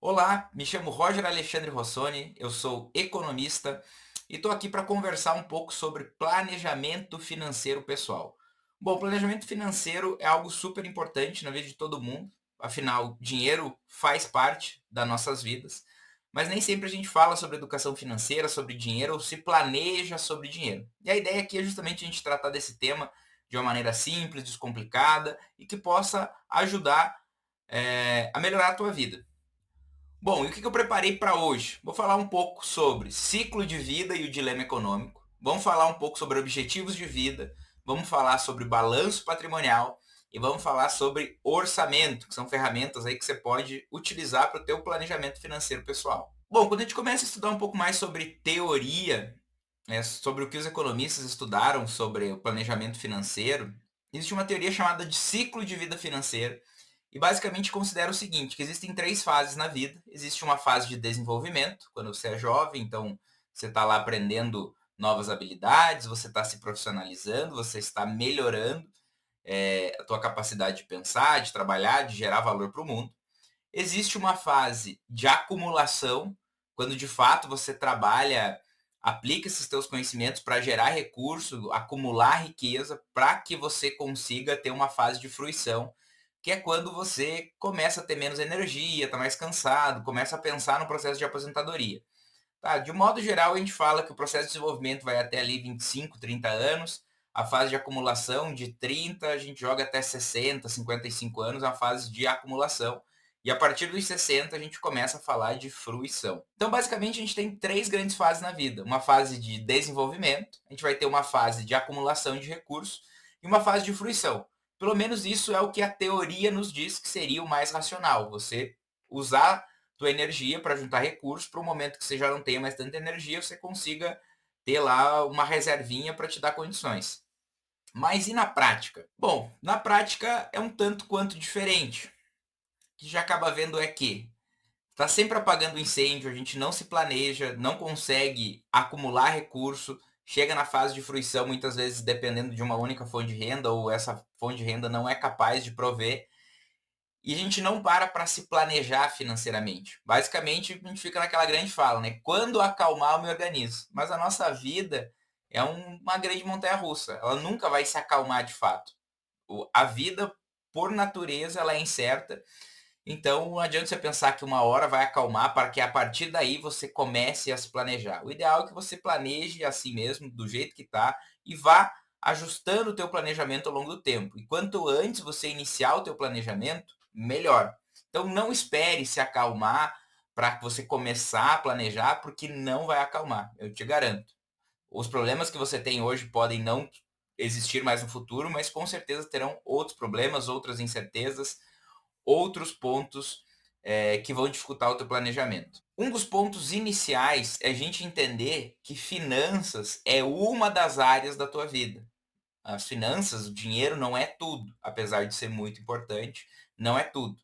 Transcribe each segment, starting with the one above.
Olá, me chamo Roger Alexandre Rossoni, eu sou economista e estou aqui para conversar um pouco sobre planejamento financeiro pessoal. Bom, planejamento financeiro é algo super importante na vida de todo mundo, afinal, dinheiro faz parte das nossas vidas, mas nem sempre a gente fala sobre educação financeira, sobre dinheiro ou se planeja sobre dinheiro. E a ideia aqui é justamente a gente tratar desse tema de uma maneira simples, descomplicada e que possa ajudar a melhorar a tua vida. Bom, e o que eu preparei para hoje? Vou falar um pouco sobre ciclo de vida e o dilema econômico. Vamos falar um pouco sobre objetivos de vida. Vamos falar sobre balanço patrimonial e vamos falar sobre orçamento, que são ferramentas aí que você pode utilizar para o teu planejamento financeiro pessoal. Bom, quando a gente começa a estudar um pouco mais sobre teoria, sobre o que os economistas estudaram sobre o planejamento financeiro, existe uma teoria chamada de ciclo de vida financeira, e basicamente considera o seguinte, que existem três fases na vida. Existe uma fase de desenvolvimento, quando você é jovem, então você está lá aprendendo novas habilidades, você está se profissionalizando, você está melhorando a tua capacidade de pensar, de trabalhar, de gerar valor para o mundo. Existe uma fase de acumulação, quando de fato você trabalha, aplica esses teus conhecimentos para gerar recurso, acumular riqueza, para que você consiga ter uma fase de fruição, que é quando você começa a ter menos energia, está mais cansado, começa a pensar no processo de aposentadoria. Tá, de um modo geral, a gente fala que o processo de desenvolvimento vai até ali 25, 30 anos, a fase de acumulação de 30, a gente joga até 60, 55 anos, a fase de acumulação. E a partir dos 60 a gente começa a falar de fruição. Então, basicamente, a gente tem três grandes fases na vida. Uma fase de desenvolvimento, a gente vai ter uma fase de acumulação de recursos e uma fase de fruição. Pelo menos isso é o que a teoria nos diz que seria o mais racional. Você usar tua energia para juntar recursos para o momento que você já não tenha mais tanta energia, você consiga ter lá uma reservinha para te dar condições. Mas e na prática? Bom, na prática é um tanto quanto diferente. O que já acaba vendo é que está sempre apagando incêndio, a gente não se planeja, não consegue acumular recurso, chega na fase de fruição, muitas vezes dependendo de uma única fonte de renda, ou essa fonte de renda não é capaz de prover, e a gente não para se planejar financeiramente. Basicamente, a gente fica naquela grande fala, né? Quando acalmar, eu me organizo. Mas a nossa vida é uma grande montanha-russa. Ela nunca vai se acalmar de fato. A vida, por natureza, ela é incerta. Então, não adianta você pensar que uma hora vai acalmar para que a partir daí você comece a se planejar. O ideal é que você planeje assim mesmo, do jeito que está, e vá ajustando o teu planejamento ao longo do tempo. E quanto antes você iniciar o teu planejamento, melhor. Então, não espere se acalmar para você começar a planejar, porque não vai acalmar, eu te garanto. Os problemas que você tem hoje podem não existir mais no futuro, mas com certeza terão outros problemas, outras incertezas, outros pontos que vão dificultar o teu planejamento. Um dos pontos iniciais é a gente entender que finanças é uma das áreas da tua vida. As finanças, o dinheiro não é tudo, apesar de ser muito importante, não é tudo.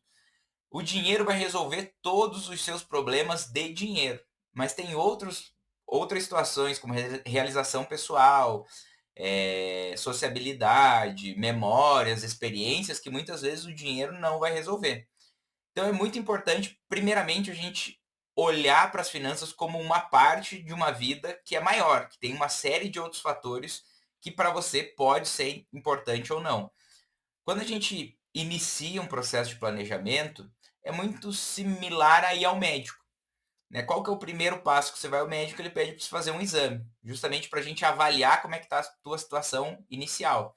O dinheiro vai resolver todos os seus problemas de dinheiro, mas tem outras situações, como realização pessoal, sociabilidade, memórias, experiências, que muitas vezes o dinheiro não vai resolver. Então é muito importante, primeiramente, a gente olhar para as finanças como uma parte de uma vida que é maior, que tem uma série de outros fatores que para você pode ser importante ou não. Quando a gente inicia um processo de planejamento, é muito similar a ir ao médico, né? Qual que é o primeiro passo que você vai ao médico? Ele pede para você fazer um exame, justamente para a gente avaliar como é que está a tua situação inicial.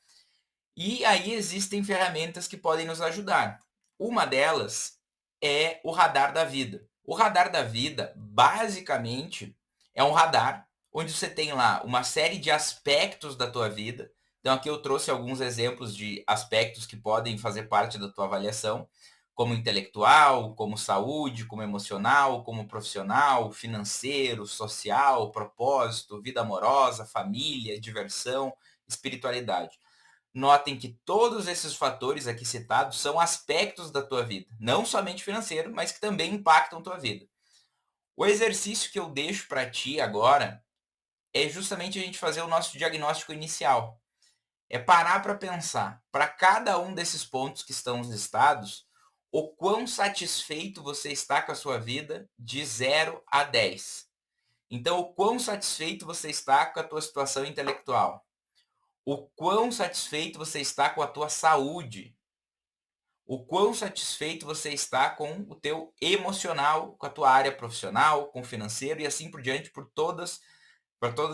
E aí existem ferramentas que podem nos ajudar. Uma delas é o radar da vida. O radar da vida, basicamente, é um radar onde você tem lá uma série de aspectos da tua vida. Então aqui eu trouxe alguns exemplos de aspectos que podem fazer parte da tua avaliação, como intelectual, como saúde, como emocional, como profissional, financeiro, social, propósito, vida amorosa, família, diversão, espiritualidade. Notem que todos esses fatores aqui citados são aspectos da tua vida, não somente financeiro, mas que também impactam a tua vida. O exercício que eu deixo para ti agora é justamente a gente fazer o nosso diagnóstico inicial. É parar para pensar, para cada um desses pontos que estão listados, o quão satisfeito você está com a sua vida de 0 a 10. Então, o quão satisfeito você está com a tua situação intelectual? O quão satisfeito você está com a tua saúde? O quão satisfeito você está com o teu emocional, com a tua área profissional, com o financeiro e assim por diante, por todas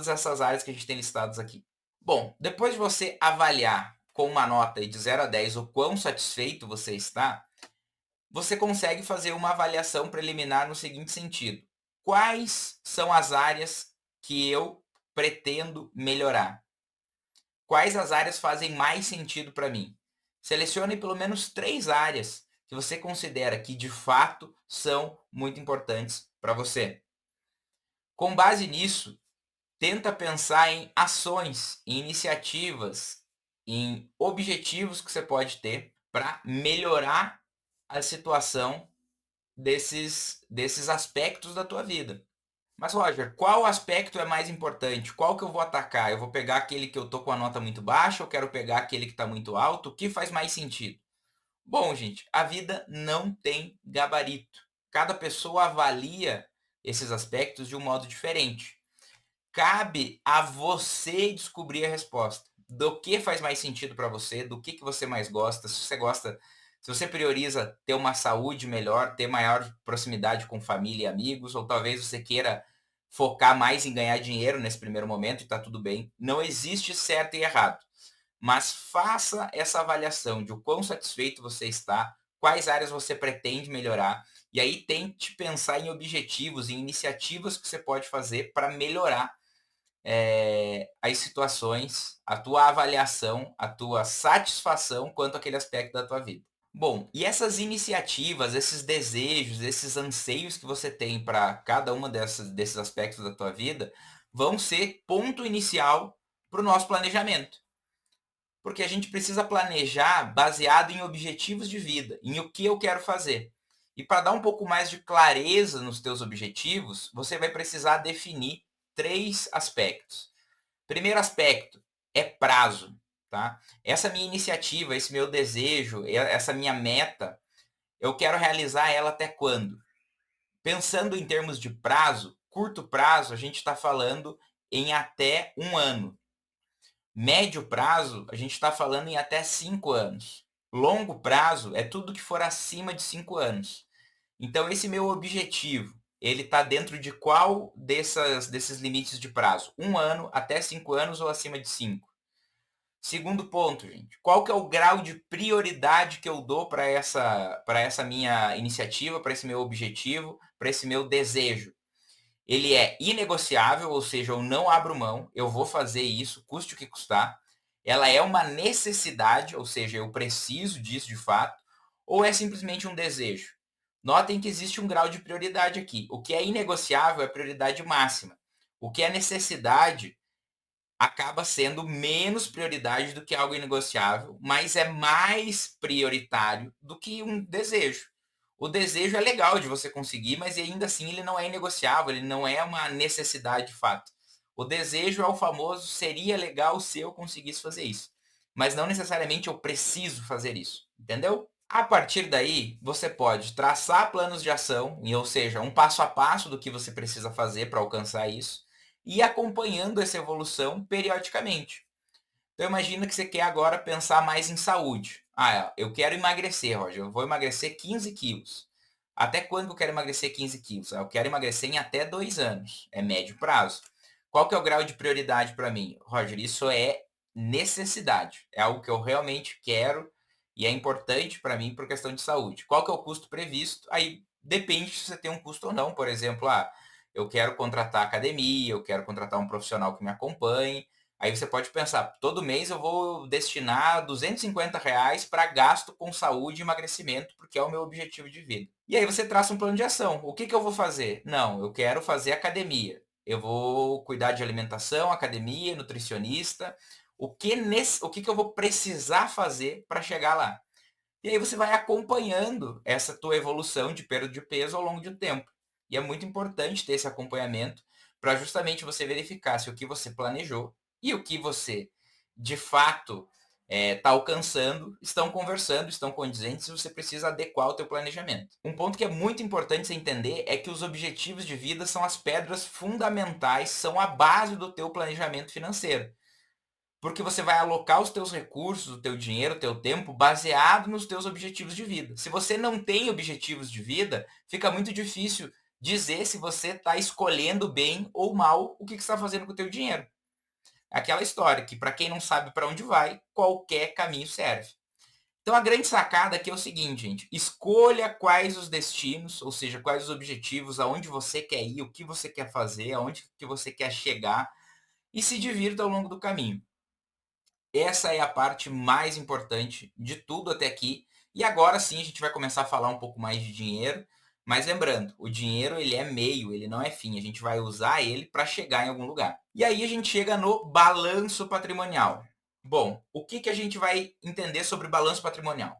essas áreas que a gente tem listadas aqui. Bom, depois de você avaliar com uma nota de 0 a 10 o quão satisfeito você está, você consegue fazer uma avaliação preliminar no seguinte sentido: quais são as áreas que eu pretendo melhorar? Quais as áreas fazem mais sentido para mim? Selecione pelo menos 3 áreas que você considera que de fato são muito importantes para você. Com base nisso, tenta pensar em ações, em iniciativas, em objetivos que você pode ter para melhorar a situação desses aspectos da tua vida. Mas, Roger, qual aspecto é mais importante? Qual que eu vou atacar? Eu vou pegar aquele que eu tô com a nota muito baixa, eu quero pegar aquele que está muito alto? O que faz mais sentido? Bom, gente, a vida não tem gabarito. Cada pessoa avalia esses aspectos de um modo diferente. Cabe a você descobrir a resposta. Do que faz mais sentido para você, do que você mais gosta, se você prioriza ter uma saúde melhor, ter maior proximidade com família e amigos, ou talvez você queira focar mais em ganhar dinheiro nesse primeiro momento e está tudo bem. Não existe certo e errado. Mas faça essa avaliação de o quão satisfeito você está, quais áreas você pretende melhorar, e aí tente pensar em objetivos, em iniciativas que você pode fazer para melhorar as situações, a tua avaliação, a tua satisfação quanto àquele aspecto da tua vida. Bom, e essas iniciativas, esses desejos, esses anseios que você tem para cada uma desses aspectos da tua vida, vão ser ponto inicial para o nosso planejamento. Porque a gente precisa planejar baseado em objetivos de vida, em o que eu quero fazer. E para dar um pouco mais de clareza nos teus objetivos, você vai precisar definir 3 aspectos. Primeiro aspecto é prazo, tá? Essa minha iniciativa, esse meu desejo, essa minha meta, eu quero realizar ela até quando? Pensando em termos de prazo, curto prazo, a gente está falando em até 1 ano. Médio prazo, a gente está falando em até 5 anos. Longo prazo é tudo que for acima de 5 anos. Então, esse meu objetivo, ele está dentro de qual desses limites de prazo? 1 ano, até 5 anos ou acima de 5? Segundo ponto, gente, qual que é o grau de prioridade que eu dou para essa minha iniciativa, para esse meu objetivo, para esse meu desejo? Ele é inegociável, ou seja, eu não abro mão, eu vou fazer isso, custe o que custar. Ela é uma necessidade, ou seja, eu preciso disso de fato, ou é simplesmente um desejo? Notem que existe um grau de prioridade aqui. O que é inegociável é prioridade máxima. O que é necessidade acaba sendo menos prioridade do que algo inegociável, mas é mais prioritário do que um desejo. O desejo é legal de você conseguir, mas ainda assim ele não é inegociável, ele não é uma necessidade de fato. O desejo é o famoso seria legal se eu conseguisse fazer isso, mas não necessariamente eu preciso fazer isso, entendeu? A partir daí, você pode traçar planos de ação, ou seja, um passo a passo do que você precisa fazer para alcançar isso, e ir acompanhando essa evolução periodicamente. Então imagina que você quer agora pensar mais em saúde. Ah, eu quero emagrecer, Roger, eu vou emagrecer 15 quilos. Até quando eu quero emagrecer 15 quilos? Eu quero emagrecer em até 2 anos, é médio prazo. Qual que é o grau de prioridade para mim? Roger, isso é necessidade, é algo que eu realmente quero e é importante para mim por questão de saúde. Qual que é o custo previsto? Aí depende se você tem um custo ou não. Por exemplo, eu quero contratar academia, eu quero contratar um profissional que me acompanhe. Aí você pode pensar, todo mês eu vou destinar R$ 250 para gasto com saúde e emagrecimento, porque é o meu objetivo de vida. E aí você traça um plano de ação. O que que eu vou fazer? Não, eu quero fazer academia. Eu vou cuidar de alimentação, academia, nutricionista. O que que eu vou precisar fazer para chegar lá? E aí você vai acompanhando essa tua evolução de perda de peso ao longo de um tempo. E é muito importante ter esse acompanhamento para justamente você verificar se o que você planejou e o que você de fato está alcançando, estão conversando, estão condizentes e você precisa adequar o teu planejamento. Um ponto que é muito importante você entender é que os objetivos de vida são as pedras fundamentais, são a base do teu planejamento financeiro. Porque você vai alocar os teus recursos, o teu dinheiro, o teu tempo, baseado nos teus objetivos de vida. Se você não tem objetivos de vida, fica muito difícil dizer se você está escolhendo bem ou mal o que você está fazendo com o teu dinheiro. Aquela história que para quem não sabe para onde vai, qualquer caminho serve. Então a grande sacada aqui é o seguinte, gente, escolha quais os destinos, ou seja, quais os objetivos, aonde você quer ir, o que você quer fazer, aonde que você quer chegar e se divirta ao longo do caminho. Essa é a parte mais importante de tudo até aqui. E agora sim a gente vai começar a falar um pouco mais de dinheiro, mas lembrando, o dinheiro ele é meio, ele não é fim, a gente vai usar ele para chegar em algum lugar. E aí a gente chega no balanço patrimonial. Bom, o que, que a gente vai entender sobre balanço patrimonial?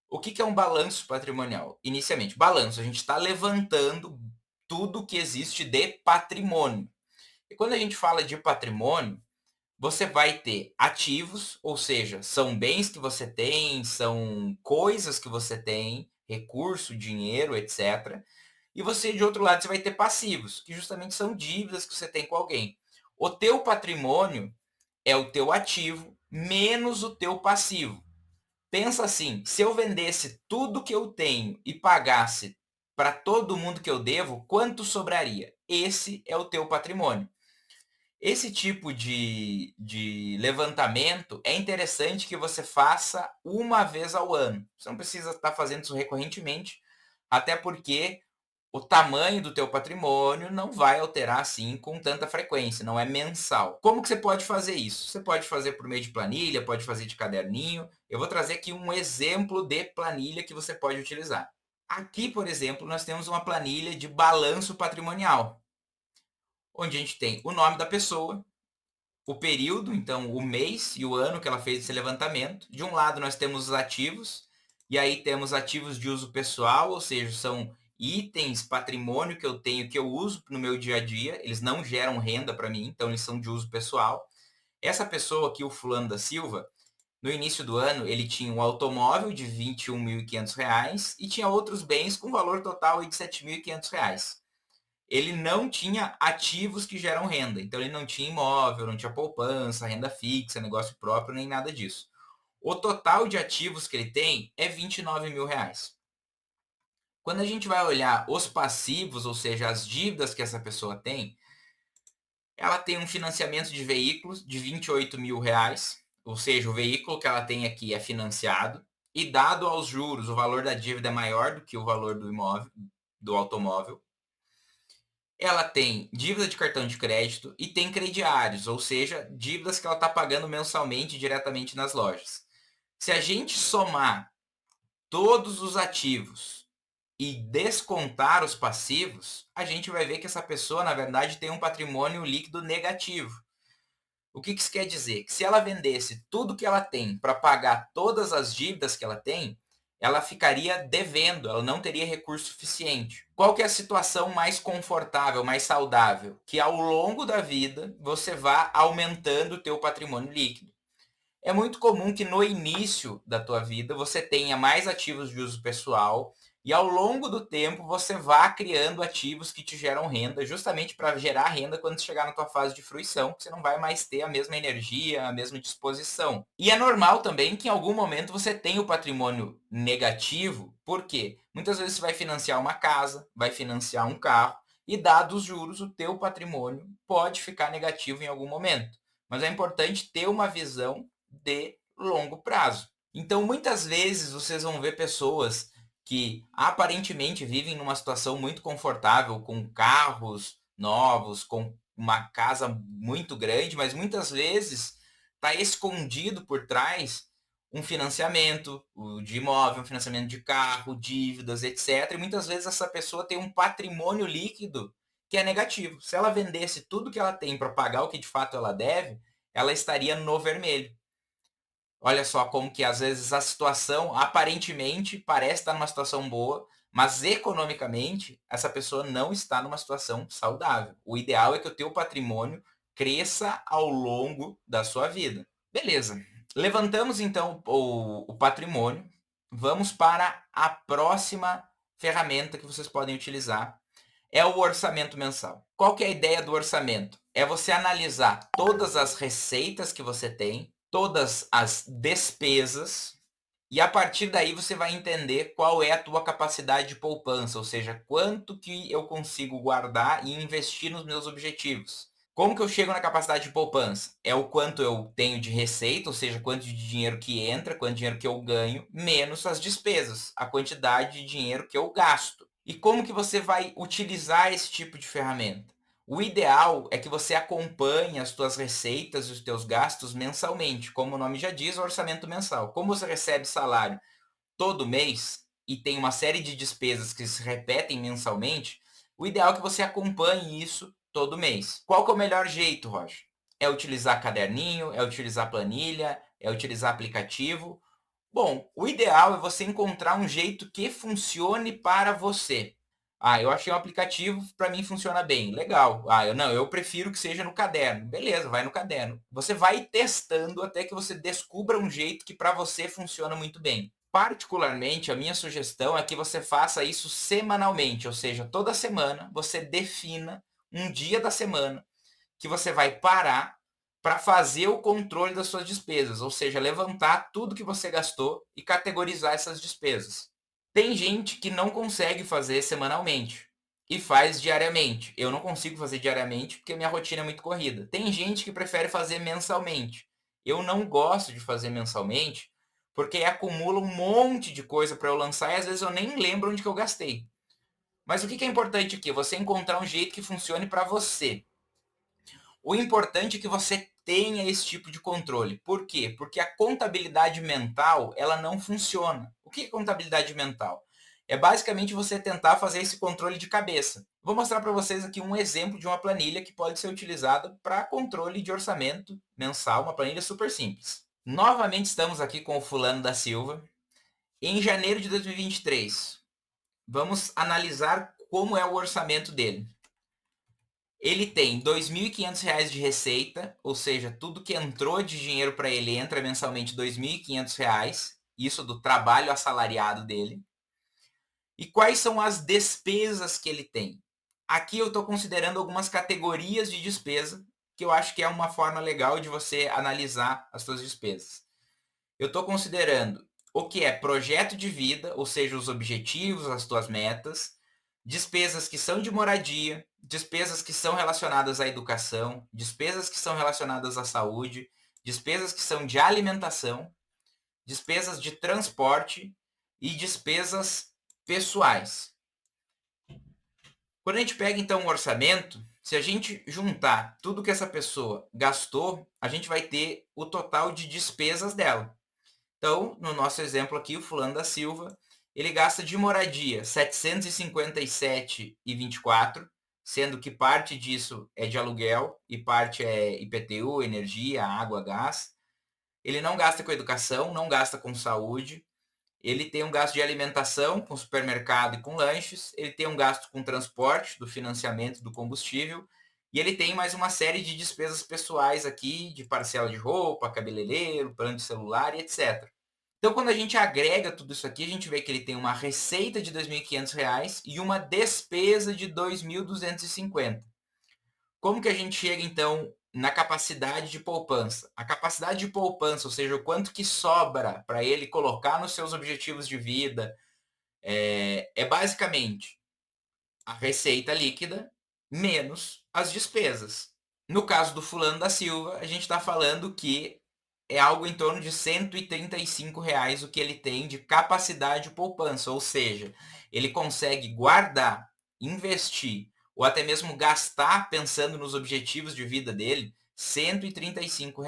O que, que é um balanço patrimonial? Inicialmente, balanço, a gente está levantando tudo que existe de patrimônio. E quando a gente fala de patrimônio, você vai ter ativos, ou seja, são bens que você tem, são coisas que você tem, recurso, dinheiro, etc. E você, de outro lado, você vai ter passivos, que justamente são dívidas que você tem com alguém. O teu patrimônio é o teu ativo menos o teu passivo. Pensa assim, se eu vendesse tudo que eu tenho e pagasse para todo mundo que eu devo, quanto sobraria? Esse é o teu patrimônio. Esse tipo de levantamento é interessante que você faça uma vez ao ano. Você não precisa estar fazendo isso recorrentemente, até porque o tamanho do teu patrimônio não vai alterar assim com tanta frequência, não é mensal. Como que você pode fazer isso? Você pode fazer por meio de planilha, pode fazer de caderninho. Eu vou trazer aqui um exemplo de planilha que você pode utilizar. Aqui, por exemplo, nós temos uma planilha de balanço patrimonial, onde a gente tem o nome da pessoa, o período, então o mês e o ano que ela fez esse levantamento. De um lado nós temos os ativos, e aí temos ativos de uso pessoal, ou seja, são itens, patrimônio que eu tenho, que eu uso no meu dia a dia, eles não geram renda para mim, então eles são de uso pessoal. Essa pessoa aqui, o fulano da Silva, no início do ano ele tinha um automóvel de R$ 21.500 e tinha outros bens com valor total de R$ 7.500. Ele não tinha ativos que geram renda. Então ele não tinha imóvel, não tinha poupança, renda fixa, negócio próprio, nem nada disso. O total de ativos que ele tem é R$ 29.000. Quando a gente vai olhar os passivos, ou seja, as dívidas que essa pessoa tem, ela tem um financiamento de veículos de R$ 28.000, ou seja, o veículo que ela tem aqui é financiado, e dado aos juros, o valor da dívida é maior do que o valor do imóvel, do automóvel. Ela tem dívida de cartão de crédito e tem crediários, ou seja, dívidas que ela está pagando mensalmente diretamente nas lojas. Se a gente somar todos os ativos e descontar os passivos, a gente vai ver que essa pessoa, na verdade, tem um patrimônio líquido negativo. O que isso quer dizer? Que se ela vendesse tudo que ela tem para pagar todas as dívidas que ela tem, ela ficaria devendo, ela não teria recurso suficiente. Qual que é a situação mais confortável, mais saudável? Que ao longo da vida você vá aumentando o teu patrimônio líquido. É muito comum que no início da tua vida você tenha mais ativos de uso pessoal e ao longo do tempo você vá criando ativos que te geram renda, justamente para gerar renda quando chegar na tua fase de fruição, você não vai mais ter a mesma energia, a mesma disposição. E é normal também que em algum momento você tenha o patrimônio negativo, porque muitas vezes você vai financiar uma casa, vai financiar um carro, e dados os juros, o teu patrimônio pode ficar negativo em algum momento. Mas é importante ter uma visão de longo prazo. Então, muitas vezes vocês vão ver pessoas que aparentemente vivem numa situação muito confortável, com carros novos, com uma casa muito grande, mas muitas vezes está escondido por trás um financiamento de imóvel, um financiamento de carro, dívidas, etc. E muitas vezes essa pessoa tem um patrimônio líquido que é negativo. Se ela vendesse tudo que ela tem para pagar o que de fato ela deve, ela estaria no vermelho. Olha só como que às vezes a situação aparentemente parece estar numa situação boa, mas economicamente essa pessoa não está numa situação saudável. O ideal é que o teu patrimônio cresça ao longo da sua vida. Beleza. Levantamos então o patrimônio, vamos para a próxima ferramenta que vocês podem utilizar, é o orçamento mensal. Qual que é a ideia do orçamento? É você analisar todas as receitas que você tem, todas as despesas, e a partir daí você vai entender qual é a tua capacidade de poupança, ou seja, quanto que eu consigo guardar e investir nos meus objetivos. Como que eu chego na capacidade de poupança? É o quanto eu tenho de receita, ou seja, quanto de dinheiro que entra, quanto de dinheiro que eu ganho, menos as despesas, a quantidade de dinheiro que eu gasto. E como que você vai utilizar esse tipo de ferramenta? O ideal é que você acompanhe as tuas receitas e os teus gastos mensalmente, como o nome já diz, o orçamento mensal. Como você recebe salário todo mês e tem uma série de despesas que se repetem mensalmente, o ideal é que você acompanhe isso todo mês. Qual que é o melhor jeito, Roger? É utilizar caderninho, é utilizar planilha, é utilizar aplicativo. Bom, o ideal é você encontrar um jeito que funcione para você. Ah, eu achei um aplicativo, para mim funciona bem. Legal. Ah, eu prefiro que seja no caderno. Beleza, vai no caderno. Você vai testando até que você descubra um jeito que para você funciona muito bem. Particularmente, a minha sugestão é que você faça isso semanalmente, ou seja, toda semana você defina um dia da semana que você vai parar para fazer o controle das suas despesas, ou seja, levantar tudo que você gastou e categorizar essas despesas. Tem gente que não consegue fazer semanalmente e faz diariamente. Eu não consigo fazer diariamente porque minha rotina é muito corrida. Tem gente que prefere fazer mensalmente. Eu não gosto de fazer mensalmente porque acumula um monte de coisa para eu lançar e às vezes eu nem lembro onde que eu gastei. Mas o que é importante aqui? Você encontrar um jeito que funcione para você. O importante é que você tenha esse tipo de controle. Por quê? Porque a contabilidade mental, ela não funciona. O que é contabilidade mental? É basicamente você tentar fazer esse controle de cabeça. Vou mostrar para vocês aqui um exemplo de uma planilha que pode ser utilizada para controle de orçamento mensal, uma planilha super simples. Novamente estamos aqui com o fulano da Silva. Em janeiro de 2023, vamos analisar como é o orçamento dele. Ele tem R$ 2.500 de receita, ou seja, tudo que entrou de dinheiro para ele entra mensalmente R$ 2.500, isso do trabalho assalariado dele. E quais são as despesas que ele tem? Aqui eu estou considerando algumas categorias de despesa, que eu acho que é uma forma legal de você analisar as suas despesas. Eu estou considerando o que é projeto de vida, ou seja, os objetivos, as tuas metas, despesas que são de moradia, despesas que são relacionadas à educação, despesas que são relacionadas à saúde, despesas que são de alimentação, despesas de transporte e despesas pessoais. Quando a gente pega então um orçamento, se a gente juntar tudo que essa pessoa gastou, a gente vai ter o total de despesas dela. Então, no nosso exemplo aqui, o fulano da Silva, ele gasta de moradia R$ 757,24, sendo que parte disso é de aluguel e parte é IPTU, energia, água, gás. Ele não gasta com educação, não gasta com saúde. Ele tem um gasto de alimentação com supermercado e com lanches. Ele tem um gasto com transporte, do financiamento do combustível. E ele tem mais uma série de despesas pessoais aqui, de parcela de roupa, cabeleireiro, plano de celular e etc. Então, quando a gente agrega tudo isso aqui, a gente vê que ele tem uma receita de R$ 2.500 e uma despesa de 2.250. Como que a gente chega, então, na capacidade de poupança? A capacidade de poupança, ou seja, o quanto que sobra para ele colocar nos seus objetivos de vida, é basicamente a receita líquida menos as despesas. No caso do fulano da Silva, a gente está falando que é algo em torno de R$ 135 o que ele tem de capacidade de poupança, ou seja, ele consegue guardar, investir ou até mesmo gastar pensando nos objetivos de vida dele R$ 135.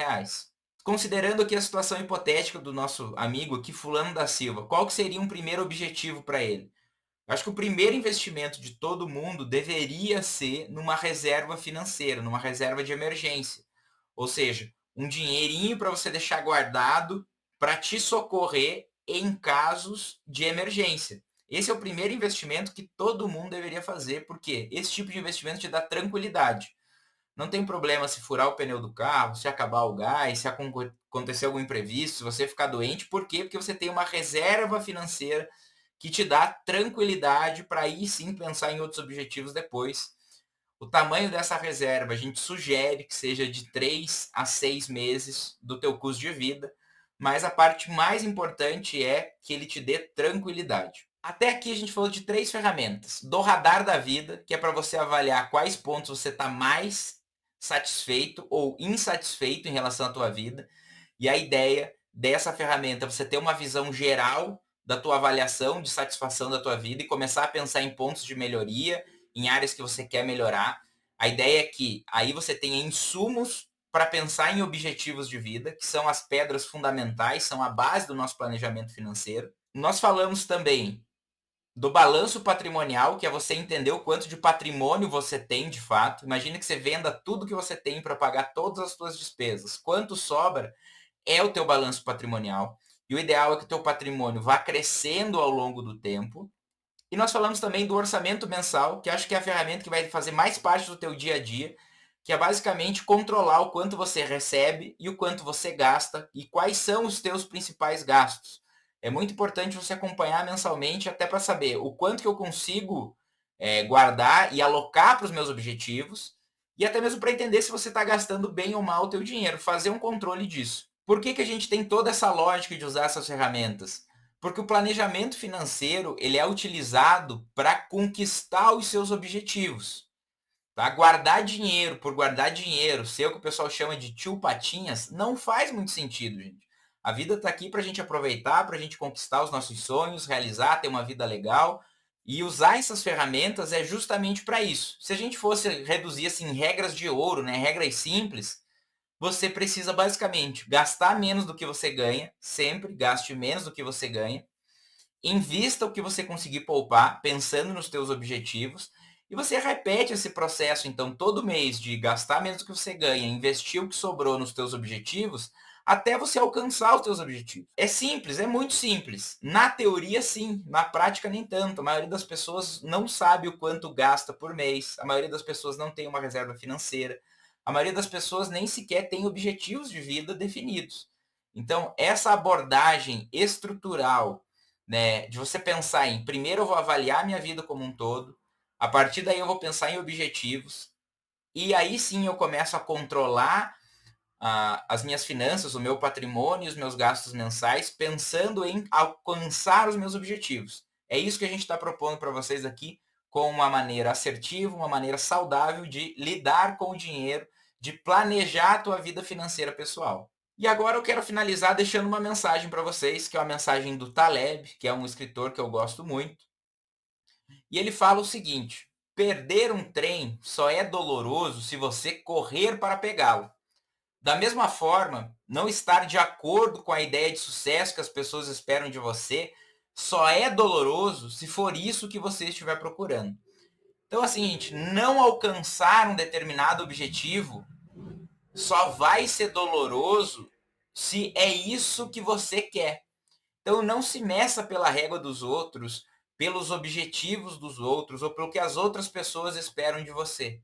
Considerando aqui a situação hipotética do nosso amigo aqui, fulano da Silva, qual que seria um primeiro objetivo para ele? Acho que o primeiro investimento de todo mundo deveria ser numa reserva financeira, numa reserva de emergência. Ou seja, um dinheirinho para você deixar guardado para te socorrer em casos de emergência. Esse é o primeiro investimento que todo mundo deveria fazer, porque esse tipo de investimento te dá tranquilidade. Não tem problema se furar o pneu do carro, se acabar o gás, se acontecer algum imprevisto, se você ficar doente. Por quê? Porque você tem uma reserva financeira que te dá tranquilidade para aí sim pensar em outros objetivos depois. O tamanho dessa reserva, a gente sugere que seja de 3 a 6 meses do teu custo de vida, mas a parte mais importante é que ele te dê tranquilidade. Até aqui a gente falou de 3 ferramentas. Do radar da vida, que é para você avaliar quais pontos você está mais satisfeito ou insatisfeito em relação à tua vida. E a ideia dessa ferramenta é você ter uma visão geral da tua avaliação de satisfação da tua vida e começar a pensar em pontos de melhoria, em áreas que você quer melhorar. A ideia é que aí você tenha insumos para pensar em objetivos de vida, que são as pedras fundamentais, são a base do nosso planejamento financeiro. Nós falamos também do balanço patrimonial, que é você entender o quanto de patrimônio você tem de fato. Imagina que você venda tudo que você tem para pagar todas as suas despesas. Quanto sobra é o teu balanço patrimonial. E o ideal é que o teu patrimônio vá crescendo ao longo do tempo. E nós falamos também do orçamento mensal, que acho que é a ferramenta que vai fazer mais parte do teu dia a dia, que é basicamente controlar o quanto você recebe e o quanto você gasta e quais são os teus principais gastos. É muito importante você acompanhar mensalmente até para saber o quanto que eu consigo guardar e alocar para os meus objetivos e até mesmo para entender se você está gastando bem ou mal o teu dinheiro, fazer um controle disso. Por que, que a gente tem toda essa lógica de usar essas ferramentas? Porque o planejamento financeiro ele é utilizado para conquistar os seus objetivos. Tá? Guardar dinheiro por guardar dinheiro, ser o que o pessoal chama de tio patinhas, não faz muito sentido, gente. A vida está aqui para a gente aproveitar, para a gente conquistar os nossos sonhos, realizar, ter uma vida legal. E usar essas ferramentas é justamente para isso. Se a gente fosse reduzir assim, regras de ouro, né, regras simples, você precisa basicamente gastar menos do que você ganha, sempre gaste menos do que você ganha, invista o que você conseguir poupar, pensando nos teus objetivos, e você repete esse processo, então, todo mês de gastar menos do que você ganha, investir o que sobrou nos teus objetivos, até você alcançar os teus objetivos. É simples, é muito simples. Na teoria, sim. Na prática, nem tanto. A maioria das pessoas não sabe o quanto gasta por mês. A maioria das pessoas não tem uma reserva financeira. A maioria das pessoas nem sequer tem objetivos de vida definidos. Então, essa abordagem estrutural, né, de você pensar em, primeiro eu vou avaliar minha vida como um todo, a partir daí eu vou pensar em objetivos, e aí sim eu começo a controlar as minhas finanças, o meu patrimônio, os meus gastos mensais, pensando em alcançar os meus objetivos. É isso que a gente está propondo para vocês aqui, com uma maneira assertiva, uma maneira saudável de lidar com o dinheiro, de planejar a tua vida financeira pessoal. E agora eu quero finalizar deixando uma mensagem para vocês, que é uma mensagem do Taleb, que é um escritor que eu gosto muito. E ele fala o seguinte: perder um trem só é doloroso se você correr para pegá-lo. Da mesma forma, não estar de acordo com a ideia de sucesso que as pessoas esperam de você só é doloroso se for isso que você estiver procurando. Então, assim, gente, não alcançar um determinado objetivo só vai ser doloroso se é isso que você quer. Então, não se meça pela régua dos outros, pelos objetivos dos outros ou pelo que as outras pessoas esperam de você.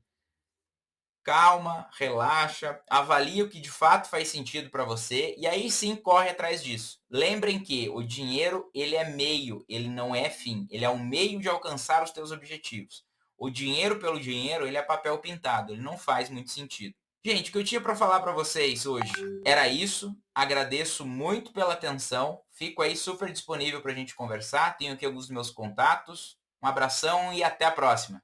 Calma, relaxa, avalie o que de fato faz sentido para você e aí sim corre atrás disso. Lembrem que o dinheiro, ele é meio, ele não é fim. Ele é um meio de alcançar os teus objetivos. O dinheiro pelo dinheiro, ele é papel pintado, ele não faz muito sentido. Gente, o que eu tinha para falar para vocês hoje era isso. Agradeço muito pela atenção. Fico aí super disponível para a gente conversar. Tenho aqui alguns dos meus contatos. Um abração e até a próxima.